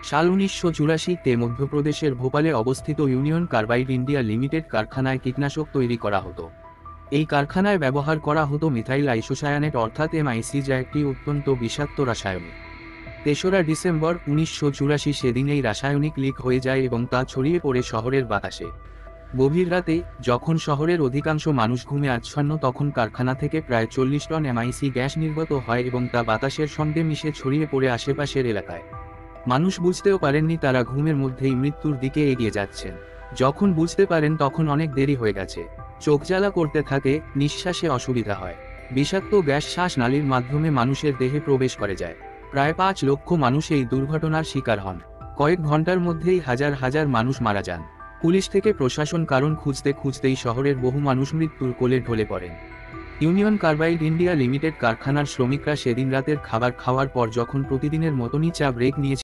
সাল 1984-তে মধ্যপ্রদেশের ভোপালে অবস্থিত ইউনিয়ন কার্বাইড ইন্ডিয়া লিমিটেড কারখানায় কীটনাশক তৈরি করা হতো। এই কারখানায় ব্যবহার করা হতো মিথাইল আইসোসায়ানেট অর্থাৎ MIC, যা একটি অত্যন্ত বিষাক্ত রাসায়নিক। ৩রা ডিসেম্বর 1984 সেদিন এই রাসায়নিক লিক হয়ে যায় এবং তা ছড়িয়ে পড়ে শহরের বাতাসে। গভীর রাতে, যখন শহরের অধিকাংশ মানুষ ঘুমে আচ্ছন্ন, তখন কারখানা থেকে প্রায় 40 টন MIC গ্যাস নির্গত হয় এবং তা বাতাসের সঙ্গে মিশে ছড়িয়ে পড়ে আশেপাশের এলাকায়। মানুষ বুঝতেও পারেননি তারা ঘুমের মধ্যেই মৃত্যুর দিকে এগিয়ে যাচ্ছেন। যখন বুঝতে পারেন তখন অনেক দেরি হয়ে গেছে। চোখ জ্বালা করতে থাকে, নিঃশ্বাসে অসুবিধা হয়। বিষাক্ত গ্যাস শ্বাসনালীর মাধ্যমে মানুষের দেহে প্রবেশ করে যায়। প্রায় 5 লক্ষ মানুষ এই দুর্ঘটনার শিকার হন। কয়েক ঘন্টার মধ্যেই হাজার হাজার মানুষ মারা যান। পুলিশ থেকে প্রশাসন কারণ খুঁজতে খুঁজতেই শহরের বহু মানুষ মৃত্যুর কোলে ঢলে পড়েন। ইউনিয়ন কার্বাইড ইন্ডিয়া লিমিটেড কারখানার শ্রমিকরা সেদিন রাতের খাবার খাওয়ার পর যখন প্রতিদিনের মতনই চা ব্রেক নিয়েছে